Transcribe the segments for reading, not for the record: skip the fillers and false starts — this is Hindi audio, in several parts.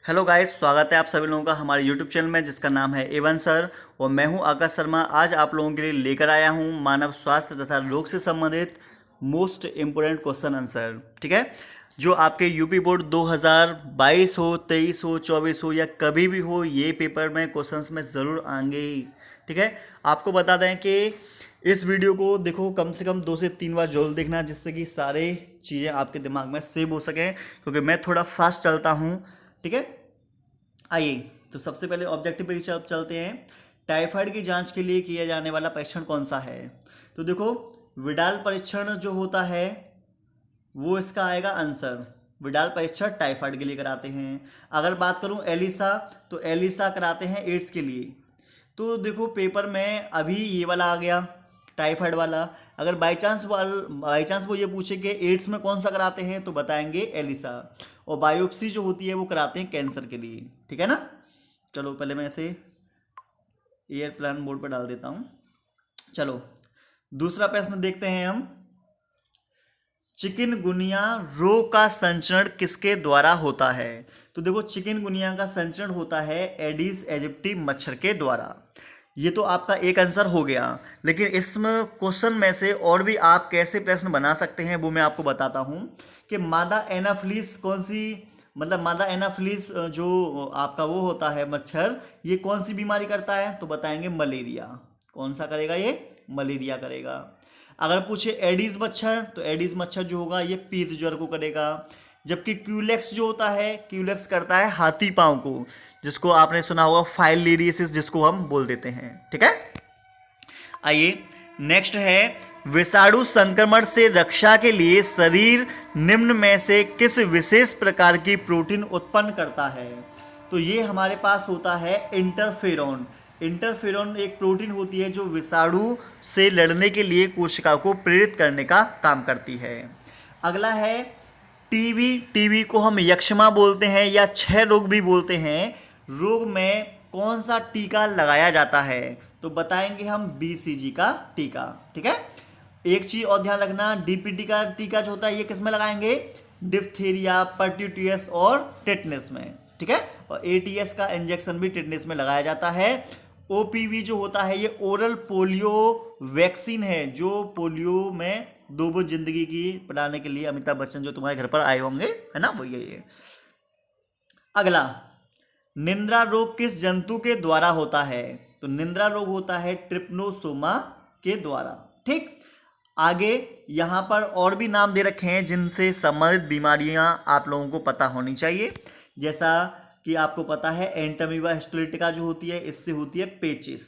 हेलो गाइस, स्वागत है आप सभी लोगों का हमारे यूट्यूब चैनल में जिसका नाम है एवन सर। और मैं हूं आकाश शर्मा। आज आप लोगों के लिए लेकर आया हूं मानव स्वास्थ्य तथा रोग से संबंधित मोस्ट इम्पोर्टेंट क्वेश्चन आंसर। ठीक है, जो आपके यूपी बोर्ड 2022 हो, 23 हो, 24 हो या कभी भी हो, ये पेपर में क्वेश्चंस में ज़रूर आएंगे ही। ठीक है, आपको बता दें कि इस वीडियो को देखो कम से कम 2 से 3 बार जरूर देखना, जिससे कि सारे चीज़ें आपके दिमाग में सेव हो सकें, क्योंकि मैं थोड़ा फास्ट चलता हूँ। ठीक है, आइए तो सबसे पहले ऑब्जेक्टिव पे चलते हैं। टाइफाइड की जांच के लिए किया जाने वाला परीक्षण कौन सा है? तो देखो, विडाल परीक्षण जो होता है वो इसका आएगा आंसर। विडाल परीक्षण टाइफाइड के लिए कराते हैं। अगर बात करूं एलिसा, तो एलिसा कराते हैं एड्स के लिए। तो देखो पेपर में अभी ये वाला आ गया, टाइफाइड वाला। अगर बाई चांस वो ये पूछे कि एड्स में कौन सा कराते हैं, तो बताएंगे एलिसा। और बायोप्सी जो होती है वो कराते हैं कैंसर के लिए। ठीक है ना। चलो पहले मैं इसे एयरप्लेन मोड पर डाल देता हूँ। चलो दूसरा प्रश्न देखते हैं हम। चिकनगुनिया रोग का संचरण किसके द्वारा होता है? तो देखो, चिकनगुनिया का संचरण होता है एडिस एजिप्टी मच्छर के द्वारा। ये तो आपका एक आंसर हो गया, लेकिन इसमें क्वेश्चन में से और भी आप कैसे प्रश्न बना सकते हैं वो मैं आपको बताता हूँ। कि मादा एनाफ्लिस कौन सी, मतलब मादा एनाफ्लिस जो आपका वो होता है मच्छर, ये कौन सी बीमारी करता है? तो बताएंगे मलेरिया। कौन सा करेगा ये? मलेरिया करेगा। अगर पूछे एडीज मच्छर, तो एडीज मच्छर जो होगा ये पीत ज्वर को करेगा। जबकि क्यूलेक्स जो होता है, क्यूलेक्स करता है हाथी पांव को, जिसको आपने सुना होगा फाइलेरियसिस जिसको हम बोल देते हैं। ठीक है, आइए नेक्स्ट है, विषाणु संक्रमण से रक्षा के लिए शरीर निम्न में से किस विशेष प्रकार की प्रोटीन उत्पन्न करता है? तो ये हमारे पास होता है इंटरफेरॉन। इंटरफेरॉन एक प्रोटीन होती है जो विषाणु से लड़ने के लिए कोशिका को प्रेरित करने का काम करती है। अगला है टीबी। टीबी को हम यक्ष्मा बोलते हैं या क्षय रोग भी बोलते हैं। रोग में कौन सा टीका लगाया जाता है? तो बताएंगे हम बीसीजी का टीका। ठीक है, एक चीज और ध्यान रखना, डीपीटी का टीका जो होता है ये किस में लगाएंगे? डिप्थीरिया, पर्ट्यूटियस और टेटनस में। ठीक है, और एटीएस का इंजेक्शन भी टेटनस में लगाया जाता है। ओपीवी जो होता है ये ओरल पोलियो वैक्सीन है, जो पोलियो में दो वो जिंदगी की पढ़ाने के लिए अमिताभ बच्चन जो तुम्हारे घर पर आए होंगे, है ना, वही है ये। अगला, निंद्रा रोग किस जंतु के द्वारा होता है? तो निंद्रा रोग होता है ट्रिप्नोसोमा के द्वारा। ठीक, आगे यहां पर और भी नाम दे रखे हैं जिनसे संबंधित बीमारियां आप लोगों को पता होनी चाहिए। जैसा कि आपको पता है एंटामीबा हिस्टोलिटिका जो होती है, इससे होती है पेचिस।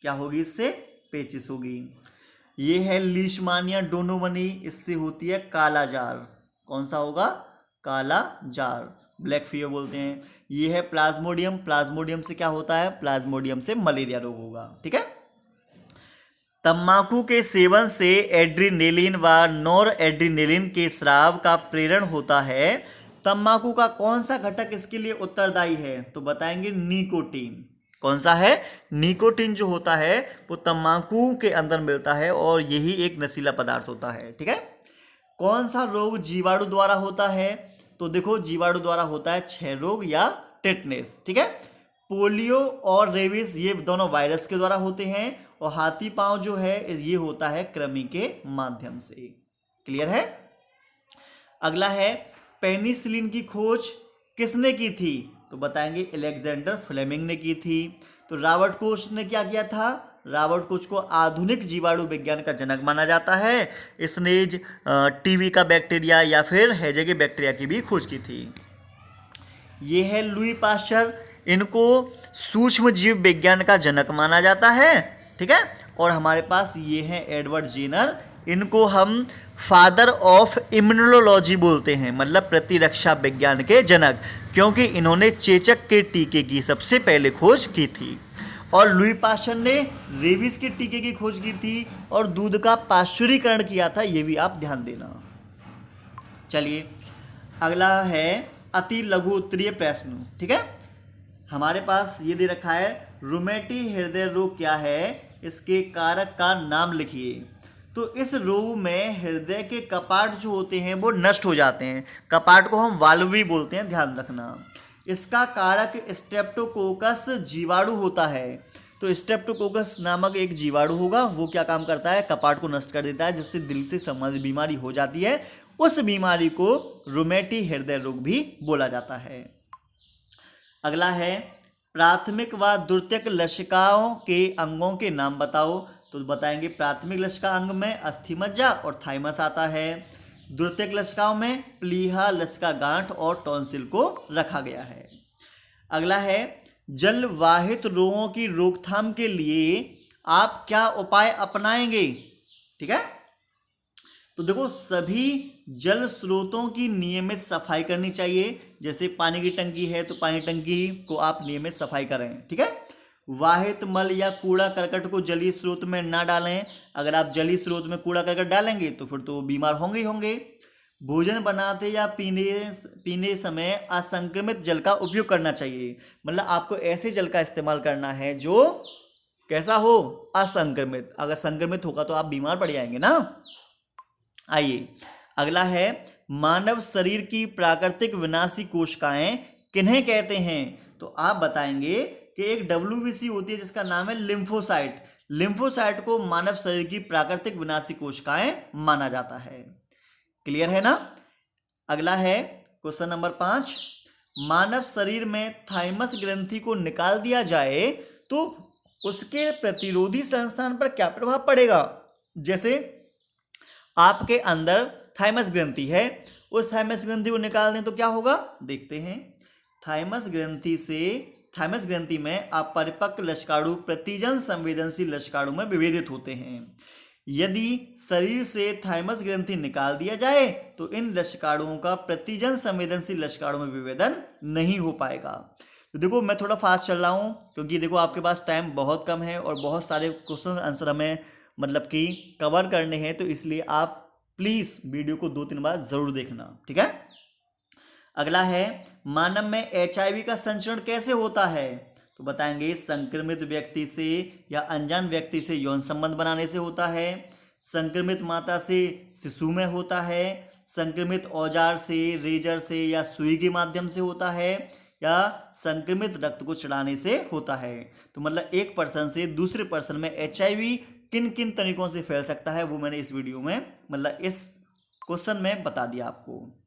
क्या होगी इससे? पेचिस होगी। ये है लीशमानिया डोनोमनी, इससे होती है काला जार। कौन सा होगा? काला जार, ब्लैक फीवर बोलते हैं। ये है प्लाज्मोडियम। प्लाज्मोडियम से क्या होता है? प्लाज्मोडियम से मलेरिया रोग होगा। ठीक है, तंबाकू के सेवन से एड्रीनेलिन व नॉर एड्रीनेलिन के स्राव का प्रेरण होता है। तंबाकू का कौन सा घटक इसके लिए उत्तरदायी है? तो बताएंगे निकोटीन। कौन सा है? निकोटीन जो होता है वो तंबाकू के अंदर मिलता है और यही एक नशीला पदार्थ होता है। ठीक है, कौन सा रोग जीवाणु द्वारा होता है? तो देखो, जीवाणु द्वारा होता है क्षय रोग या टेटनेस। ठीक है, पोलियो और रेबीज ये दोनों वायरस के द्वारा होते हैं, और हाथी पांव जो है ये होता है कृमि के माध्यम से। क्लियर है। अगला है, पेनिसिलिन की खोज किसने की थी? तो बताएंगे एलेक्जेंडर फ्लेमिंग ने की थी। तो रॉबर्ट कोच ने क्या किया था? रॉबर्ट कोच को आधुनिक जीवाणु विज्ञान का जनक माना जाता है। इसने टीबी का बैक्टीरिया या फिर हैजे के बैक्टीरिया की भी खोज की थी। ये है लुई पाश्चर, इनको सूक्ष्म जीव विज्ञान का जनक माना जाता है। ठीक है, और हमारे पास ये है एडवर्ड जेनर, इनको हम फादर ऑफ इम्यूनोलॉजी बोलते हैं, मतलब प्रतिरक्षा विज्ञान के जनक, क्योंकि इन्होंने चेचक के टीके की सबसे पहले खोज की थी। और लुई पाश्चर ने रेबीज के टीके की खोज की थी और दूध का पाश्चुरीकरण किया था, ये भी आप ध्यान देना। चलिए अगला है अति लघु उत्तरीय प्रश्न। ठीक है, हमारे पास ये दे रखा है, रूमेटी हृदय रोग क्या है? इसके कारक का नाम लिखिए। तो इस रोग में हृदय के कपाट जो होते हैं वो नष्ट हो जाते हैं। कपाट को हम वाल्व भी बोलते हैं, ध्यान रखना। इसका कारक स्ट्रेप्टोकोकस जीवाणु होता है। तो स्ट्रेप्टोकोकस नामक एक जीवाणु होगा, वो क्या काम करता है, कपाट को नष्ट कर देता है, जिससे दिल से संबंधित बीमारी हो जाती है। उस बीमारी को रुमेटी हृदय रोग भी बोला जाता है। अगला है प्राथमिक व द्वितीयक लसिकाओं के अंगों के नाम बताओ। तो बताएंगे प्राथमिक लसिका अंग में अस्थि मज्जा और थाइमस आता है। द्वितीयक लसिकाओं में प्लीहा, लसिका गांठ और टॉन्सिल को रखा गया है। अगला है जलवाहित रोगों की रोकथाम के लिए आप क्या उपाय अपनाएंगे। ठीक है, तो देखो सभी जल स्रोतों की नियमित सफाई करनी चाहिए। जैसे पानी की टंकी है तो पानी टंकी को आप नियमित सफाई करें। ठीक है, वाहित मल या कूड़ा करकट को जलीय स्रोत में ना डालें। अगर आप जलीय स्रोत में कूड़ा करकट डालेंगे तो फिर तो बीमार होंगे ही होंगे। भोजन बनाते या पीने समय असंक्रमित जल का उपयोग करना चाहिए। मतलब आपको ऐसे जल का इस्तेमाल करना है जो कैसा हो, असंक्रमित। अगर संक्रमित होगा तो आप बीमार पड़ जाएंगे ना। आइए अगला है मानव शरीर की प्राकृतिक विनाशी कोशिकाएं किन्हें कहते हैं। तो आप बताएंगे कि एक WBC होती है जिसका नाम है लिम्फोसाइट। लिम्फोसाइट को मानव शरीर की प्राकृतिक विनाशी कोशिकाएं माना जाता है। क्लियर है ना। अगला है क्वेश्चन नंबर 5, मानव शरीर में थाइमस ग्रंथि को निकाल दिया जाए तो उसके प्रतिरोधी संस्थान पर क्या प्रभाव पड़ेगा। जैसे आपके अंदर थाइमस ग्रंथि है, उस थाइमस ग्रंथि को निकाल दें तो क्या होगा, देखते हैं। थाइमस ग्रंथि में अपरिपक्व लसिकाणु प्रतिजन संवेदनशील लसिकाणु में विभेदित होते हैं। यदि शरीर से थाइमस ग्रंथि निकाल दिया जाए तो इन लसिकाणुओं का प्रतिजन संवेदनशील लसिकाणु में विभेदन नहीं हो पाएगा। तो देखो मैं थोड़ा फास्ट चल रहा हूँ क्योंकि देखो आपके पास टाइम बहुत कम है और बहुत सारे क्वेश्चन आंसर हमें मतलब कि कवर करने हैं, तो इसलिए आप प्लीज़ वीडियो को 2-3 बार ज़रूर देखना। ठीक है, अगला है मानव में HIV का संचरण कैसे होता है। तो बताएंगे संक्रमित व्यक्ति से या अनजान व्यक्ति से यौन संबंध बनाने से होता है, संक्रमित माता से शिशु में होता है, संक्रमित औजार से, रेजर से या सुई के माध्यम से होता है, या संक्रमित रक्त को चढ़ाने से होता है। तो मतलब एक पर्सन से दूसरे पर्सन में HIV किन किन तरीकों से फैल सकता है वो मैंने इस वीडियो में मतलब इस क्वेश्चन में बता दिया आपको।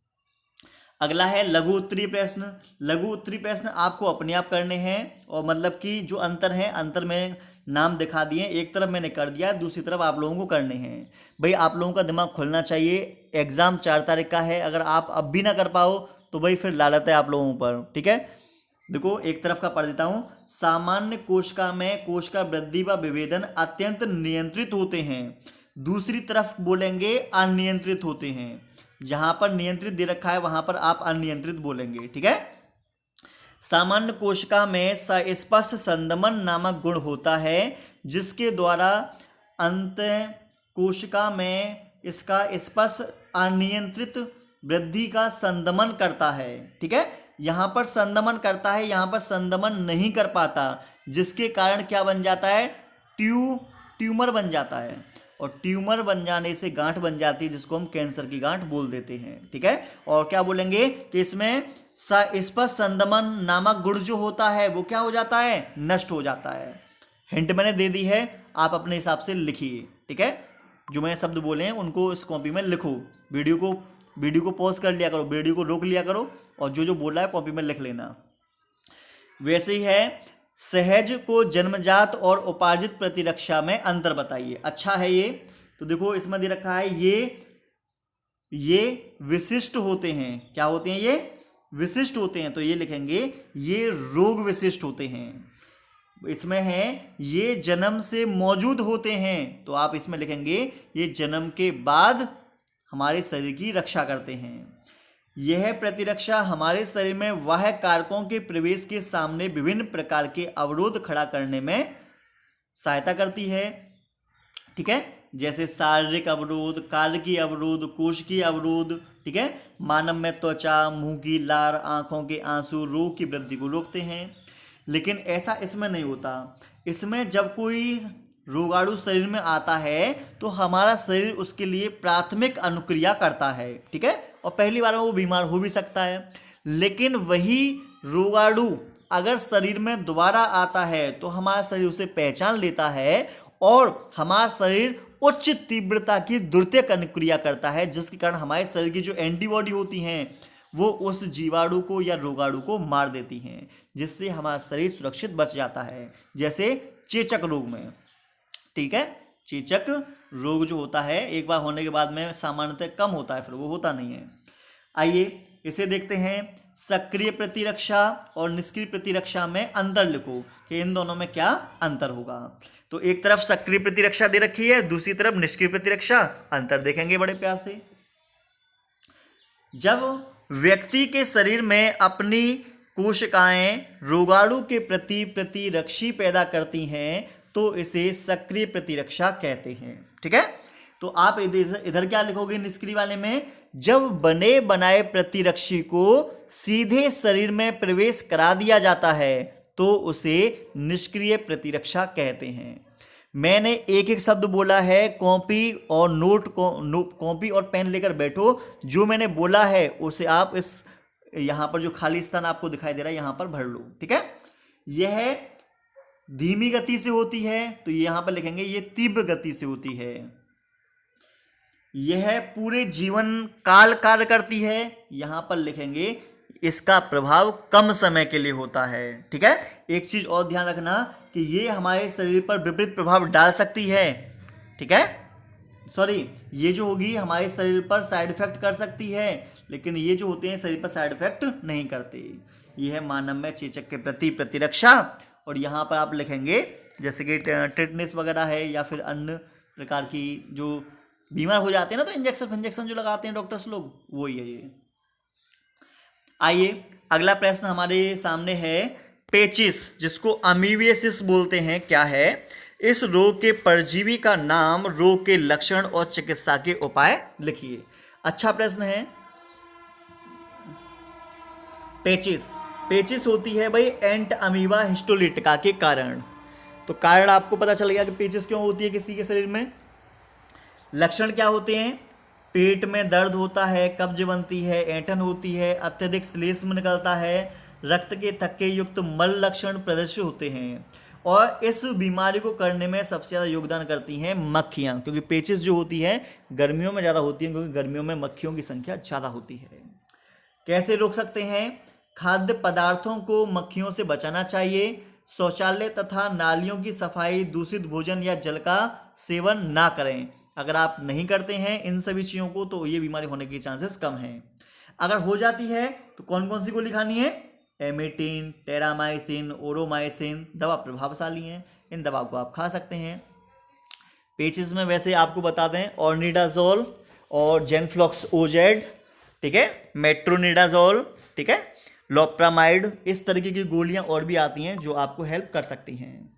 अगला है लघु उत्तरीय प्रश्न। लघु उत्तरीय प्रश्न आपको अपने आप करने हैं और मतलब कि जो अंतर है, अंतर में नाम दिखा दिए, एक तरफ मैंने कर दिया, दूसरी तरफ आप लोगों को करने हैं। भाई आप लोगों का दिमाग खुलना चाहिए। एग्जाम 4 तारीख का है, अगर आप अब भी ना कर पाओ तो भाई फिर लालत है आप लोगों पर। ठीक है, देखो एक तरफ का पढ़ देता हूं। सामान्य कोशिका में कोशिका वृद्धि व विभेदन अत्यंत नियंत्रित होते हैं। दूसरी तरफ बोलेंगे अनियंत्रित होते हैं। जहां पर नियंत्रित दे रखा है वहां पर आप अनियंत्रित बोलेंगे। ठीक है, सामान्य कोशिका में सस्पर्श संदमन नामक गुण होता है जिसके द्वारा अंत कोशिका में इसका स्पर्श अनियंत्रित वृद्धि का संदमन करता है। ठीक है, यहाँ पर संदमन करता है, यहाँ पर संदमन नहीं कर पाता, जिसके कारण क्या बन जाता है, ट्यूमर बन जाता है। और ट्यूमर बन जाने से गांठ बन जाती है जिसको हम कैंसर की गांठ बोल देते हैं। ठीक है, और क्या बोलेंगे कि इसमें सस्पर्श संदमन नामक गुण जो होता है वो क्या हो जाता है, नष्ट हो जाता है। हिंट मैंने दे दी है, आप अपने हिसाब से लिखिए। ठीक है, जो मैंने शब्द बोले हैं उनको इस कॉपी में लिखो। वीडियो को पॉज कर लिया करो, वीडियो को रोक लिया करो और जो बोला है कॉपी में लिख लेना। वैसे ही है सहज को जन्मजात और उपार्जित प्रतिरक्षा में अंतर बताइए। अच्छा है ये, तो देखो इसमें दे रखा है ये विशिष्ट होते हैं। क्या होते हैं, ये विशिष्ट होते हैं, तो ये लिखेंगे ये रोग विशिष्ट होते हैं। इसमें है ये जन्म से मौजूद होते हैं, तो आप इसमें लिखेंगे ये जन्म के बाद हमारे शरीर की रक्षा करते हैं। यह प्रतिरक्षा हमारे शरीर में वह कारकों के प्रवेश के सामने विभिन्न प्रकार के अवरोध खड़ा करने में सहायता करती है। ठीक है, जैसे शारीरिक अवरोध, कार्य की अवरोध, कोश की अवरोध। ठीक है, मानव में त्वचा, मुंह की लार, आंखों के आंसू रोग की वृद्धि को रोकते हैं। लेकिन ऐसा इसमें नहीं होता। इसमें जब कोई रोगाणु शरीर में आता है तो हमारा शरीर उसके लिए प्राथमिक अनुक्रिया करता है। ठीक है, और पहली बार में वो बीमार हो भी सकता है, लेकिन वही रोगाणु अगर शरीर में दोबारा आता है तो हमारा शरीर उसे पहचान लेता है और हमारा शरीर उच्च तीव्रता की द्वितीय क्रिया करता है, जिसके कारण हमारे शरीर की जो एंटीबॉडी होती हैं वो उस जीवाणु को या रोगाणु को मार देती हैं, जिससे हमारा शरीर सुरक्षित बच जाता है। जैसे चेचक रोग में, ठीक है, चेचक रोग जो होता है एक बार होने के बाद में सामान्यतः कम होता है, फिर वो होता नहीं है। आइए इसे देखते हैं। सक्रिय प्रतिरक्षा और निष्क्रिय प्रतिरक्षा में अंतर लिखो कि इन दोनों में क्या अंतर होगा। तो एक तरफ सक्रिय प्रतिरक्षा दे रखी है, दूसरी तरफ निष्क्रिय प्रतिरक्षा। अंतर देखेंगे बड़े प्यार से। जब व्यक्ति के शरीर में अपनी कोशिकाएं रोगाणु के प्रति प्रतिरक्षी पैदा करती हैं तो इसे सक्रिय प्रतिरक्षा कहते हैं। ठीक है, तो आप इधर क्या लिखोगे निष्क्रिय वाले में, जब बने बनाए प्रतिरक्षी को सीधे शरीर में प्रवेश करा दिया जाता है तो उसे निष्क्रिय प्रतिरक्षा कहते हैं। मैंने एक एक शब्द बोला है, कॉपी और कॉपी और पेन लेकर बैठो। जो मैंने बोला है उसे आप इस यहाँ पर जो खाली स्थान आपको दिखाई दे रहा है यहाँ पर भर लो। ठीक है, यह धीमी गति से होती है तो यहाँ पर लिखेंगे ये तीव्र गति से होती है। यह पूरे जीवन काल कार्य करती है, यहां पर लिखेंगे इसका प्रभाव कम समय के लिए होता है। ठीक है, एक चीज और ध्यान रखना कि ये हमारे शरीर पर विपरीत प्रभाव डाल सकती है। ठीक है, सॉरी, ये जो होगी हमारे शरीर पर साइड इफेक्ट कर सकती है, लेकिन ये जो होते हैं शरीर पर साइड इफेक्ट नहीं करते। ये है मानव में चेचक के प्रति प्रतिरक्षा। और यहाँ पर आप लिखेंगे जैसे कि टेटनेस वगैरह है या फिर अन्य प्रकार की जो बीमार हो जाते हैं ना तो इंजेक्शन जो लगाते हैं डॉक्टर्स लोग, वो ही है ये। आइए अगला प्रश्न हमारे सामने है, पेचिस जिसको अमीबियासिस बोलते हैं क्या है? इस रोग के परजीवी का नाम, रोग के लक्षण और चिकित्सा के उपाय लिखिए। अच्छा प्रश्न है। पेचिस होती है भाई एंट अमीबा हिस्टोलिटिका के कारण। तो कारण आपको पता चल गया कि पेचिस क्यों होती है किसी के शरीर में। लक्षण क्या होते हैं? पेट में दर्द होता है, कब्ज बनती है, ऐंठन होती है, अत्यधिक श्लेष्म निकलता है, रक्त के थक्के युक्त मल लक्षण प्रदर्शित होते हैं। और इस बीमारी को करने में सबसे ज़्यादा योगदान करती हैं मक्खियाँ, क्योंकि पेचिस जो होती है गर्मियों में ज़्यादा होती है, क्योंकि गर्मियों में मक्खियों की संख्या ज़्यादा होती है। कैसे रोक सकते हैं? खाद्य पदार्थों को मक्खियों से बचाना चाहिए। शौचालय तथा नालियों की सफाई, दूषित भोजन या जल का सेवन ना करें। अगर आप नहीं करते हैं इन सभी चीज़ों को तो ये बीमारी होने के चांसेस कम हैं। अगर हो जाती है तो कौन कौन सी गोली खानी है? एमेटिन, टेरामाइसिन, ओरोमाइसिन दवा प्रभावशाली हैं, इन दवाओं को आप खा सकते हैं। पेचिस में वैसे आपको बता दें ऑर्निडाजोल और जेनफ्लॉक्स ओजेड, ठीक है, मेट्रोनिडाजोल, ठीक है, लोप्रामाइड, इस तरीके की गोलियां और भी आती हैं जो आपको हेल्प कर सकती हैं।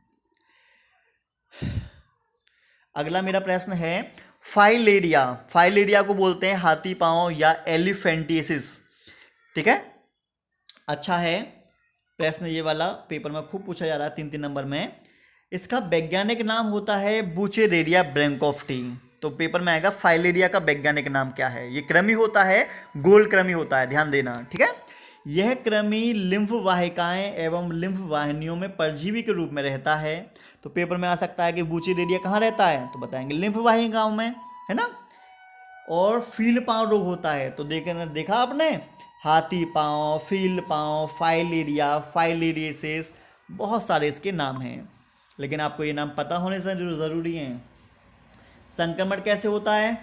अगला मेरा प्रश्न है, फाइलेरिया को बोलते हैं हाथी पांव या एलिफेंटियासिस, ठीक है। अच्छा है प्रश्न ये वाला, पेपर में खूब पूछा जा रहा है 3-3 नंबर में। इसका वैज्ञानिक नाम होता है बुचेरेरिया ब्रैंकोफ्टी। तो पेपर में आएगा फाइलेरिया का वैज्ञानिक नाम क्या है। ये कृमि होता है, गोल कृमि होता है, ध्यान देना, ठीक है। यह कृमि लिम्फ वाहिकाएं एवं लिम्फ वाहिनियों में परजीवी के रूप में रहता है। तो पेपर में आ सकता है कि बुचेरेरिया कहाँ रहता है, तो बताएंगे लिम्फ वाहिकाओं में, है ना। और फील पांव रोग होता है, तो देखा आपने, हाथी पांव, फील पांव, फाइलेरिया, फाइलेरियसिस, बहुत सारे इसके नाम हैं, लेकिन आपको ये नाम पता होने से ज़रूरी है। संक्रमण कैसे होता है?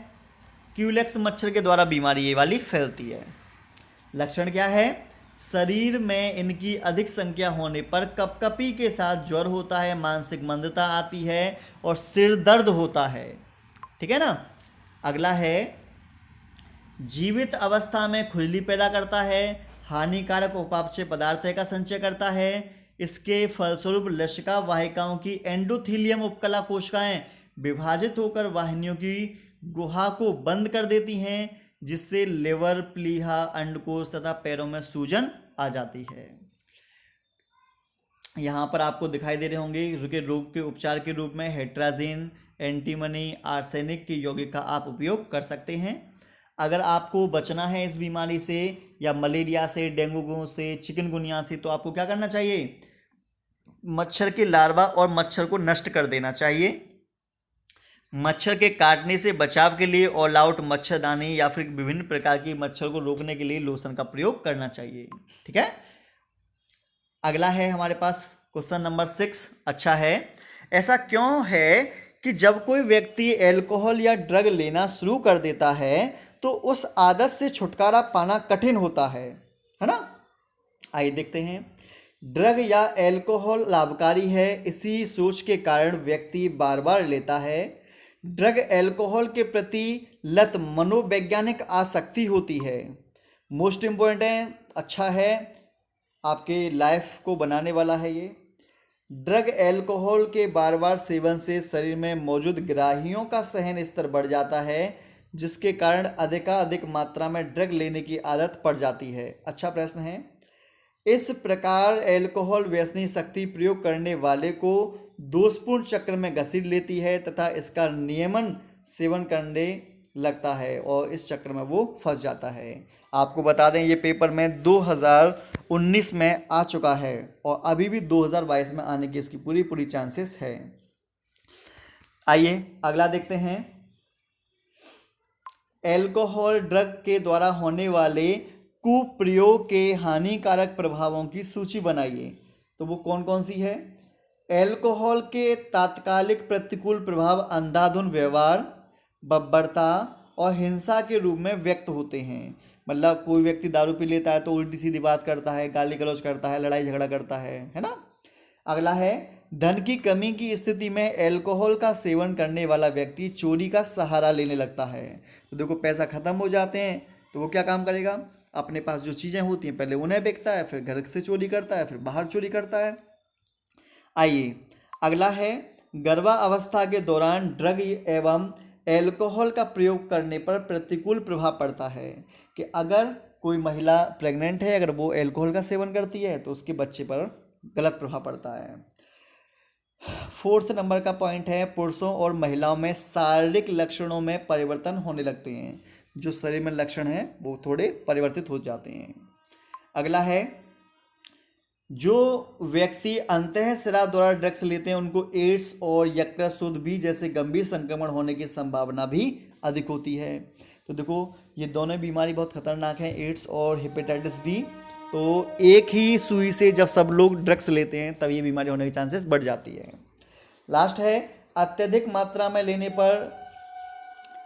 क्यूलेक्स मच्छर के द्वारा बीमारी ये वाली फैलती है। लक्षण क्या है? शरीर में इनकी अधिक संख्या होने पर कपकपी के साथ ज्वर होता है, मानसिक मंदता आती है और सिर दर्द होता है, ठीक है ना। अगला है, जीवित अवस्था में खुजली पैदा करता है, हानिकारक उपापचय पदार्थ का संचय करता है। इसके फलस्वरूप लसिका वाहिकाओं की एंडोथीलियम उपकला कोशिकाएं विभाजित होकर वाहिनियों की गुहा को बंद कर देती हैं, जिससे लिवर, प्लीहा, अंडकोश तथा पैरों में सूजन आ जाती है। यहाँ पर आपको दिखाई दे रहे होंगे रोग के उपचार के रूप में हेट्राजिन, एंटीमनी, आर्सेनिक की यौगिक का आप उपयोग कर सकते हैं। अगर आपको बचना है इस बीमारी से या मलेरिया से, डेंगू से, चिकनगुनिया से, तो आपको क्या करना चाहिए? मच्छर के लार्वा और मच्छर को नष्ट कर देना चाहिए। मच्छर के काटने से बचाव के लिए ऑल आउट मच्छरदानी या फिर विभिन्न प्रकार की मच्छर को रोकने के लिए लोशन का प्रयोग करना चाहिए। ठीक है। अगला है हमारे पास क्वेश्चन नंबर 6। अच्छा है, ऐसा क्यों है कि जब कोई व्यक्ति अल्कोहल या ड्रग लेना शुरू कर देता है तो उस आदत से छुटकारा पाना कठिन होता है ना? आइए देखते हैं। ड्रग या अल्कोहल लाभकारी है, इसी सोच के कारण व्यक्ति बार बार लेता है। ड्रग अल्कोहल के प्रति लत मनोवैज्ञानिक आसक्ति होती है। मोस्ट इम्पोर्टेंट है, अच्छा है, आपके लाइफ को बनाने वाला है ये। ड्रग अल्कोहल के बार बार सेवन से शरीर में मौजूद ग्राहियों का सहन स्तर बढ़ जाता है, जिसके कारण अधिकाधिक मात्रा में ड्रग लेने की आदत पड़ जाती है। अच्छा प्रश्न है। इस प्रकार अल्कोहल व्यसनी शक्ति प्रयोग करने वाले को दोषपूर्ण चक्र में घसीट लेती है तथा इसका नियमन सेवन करने लगता है और इस चक्र में वो फंस जाता है। आपको बता दें ये पेपर में 2019 में आ चुका है और अभी भी 2022 में आने की इसकी पूरी पूरी चांसेस है। आइए अगला देखते हैं। अल्कोहल ड्रग के द्वारा होने वाले कुप्रयोग के हानिकारक प्रभावों की सूची बनाइए। तो वो कौन कौन सी है? अल्कोहल के तात्कालिक प्रतिकूल प्रभाव अंधाधुंध व्यवहार, बर्बरता और हिंसा के रूप में व्यक्त होते हैं। मतलब कोई व्यक्ति दारू पी लेता है तो उल्टी सीधी बात करता है, गाली गलौज करता है, लड़ाई झगड़ा करता है ना? अगला है, धन की कमी की स्थिति में अल्कोहल का सेवन करने वाला व्यक्ति चोरी का सहारा लेने लगता है। तो देखो पैसा खत्म हो जाते हैं तो वो क्या काम करेगा? अपने पास जो चीज़ें होती हैं पहले उन्हें बेचता है, फिर घर से चोरी करता है, फिर बाहर चोरी करता है। आइए अगला है, गर्भावस्था के दौरान ड्रग एवं अल्कोहल का प्रयोग करने पर प्रतिकूल प्रभाव पड़ता है। कि अगर कोई महिला प्रेग्नेंट है, अगर वो अल्कोहल का सेवन करती है तो उसके बच्चे पर गलत प्रभाव पड़ता है। 4th नंबर का पॉइंट है, पुरुषों और महिलाओं में शारीरिक लक्षणों में परिवर्तन होने लगते हैं। जो शरीर में लक्षण हैं वो थोड़े परिवर्तित हो जाते हैं। अगला है, जो व्यक्ति अंतःशिरा द्वारा ड्रग्स लेते हैं उनको एड्स और यकृत भी जैसे गंभीर संक्रमण होने की संभावना भी अधिक होती है। तो देखो ये दोनों बीमारी बहुत खतरनाक है, एड्स और हेपेटाइटिस बी। तो एक ही सुई से जब सब लोग ड्रग्स लेते हैं तब ये बीमारी होने की चांसेस बढ़ जाती है। लास्ट है, अत्यधिक मात्रा में लेने पर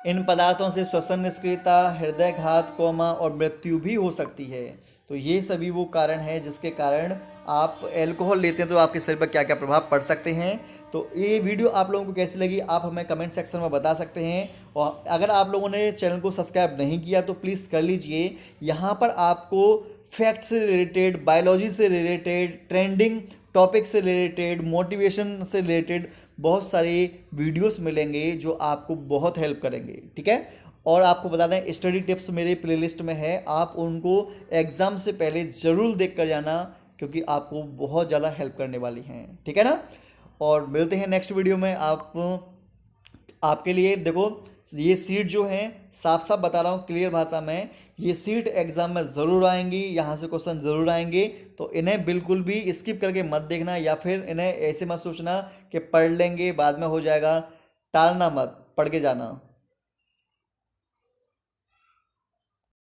इन पदार्थों से श्वसन निष्क्रियता, हृदयघात, कोमा और मृत्यु भी हो सकती है। तो ये सभी वो कारण है जिसके कारण आप अल्कोहल लेते हैं तो आपके शरीर पर क्या क्या प्रभाव पड़ सकते हैं। तो ये वीडियो आप लोगों को कैसी लगी आप हमें कमेंट सेक्शन में बता सकते हैं। और अगर आप लोगों ने चैनल को सब्सक्राइब नहीं किया तो प्लीज़ कर लीजिए। यहाँ पर आपको फैक्ट से रिलेटेड, बायोलॉजी से रिलेटेड, ट्रेंडिंग टॉपिक से रिलेटेड, मोटिवेशन से रिलेटेड बहुत सारे वीडियोस मिलेंगे जो आपको बहुत हेल्प करेंगे। ठीक है। और आपको बता दें स्टडी टिप्स मेरे प्लेलिस्ट में है, आप उनको एग्ज़ाम से पहले ज़रूर देख कर जाना क्योंकि आपको बहुत ज़्यादा हेल्प करने वाली हैं। ठीक है ना। और मिलते हैं नेक्स्ट वीडियो में। आपके लिए देखो ये सीट जो हैं साफ साफ बता रहा हूँ क्लियर भाषा में, ये सीट एग्ज़ाम में ज़रूर आएंगी, यहाँ से क्वेश्चन ज़रूर आएंगे। तो इन्हें बिल्कुल भी स्किप करके मत देखना या फिर इन्हें ऐसे मत सोचना कि पढ़ लेंगे बाद में हो जाएगा। टालना मत, पढ़ के जाना।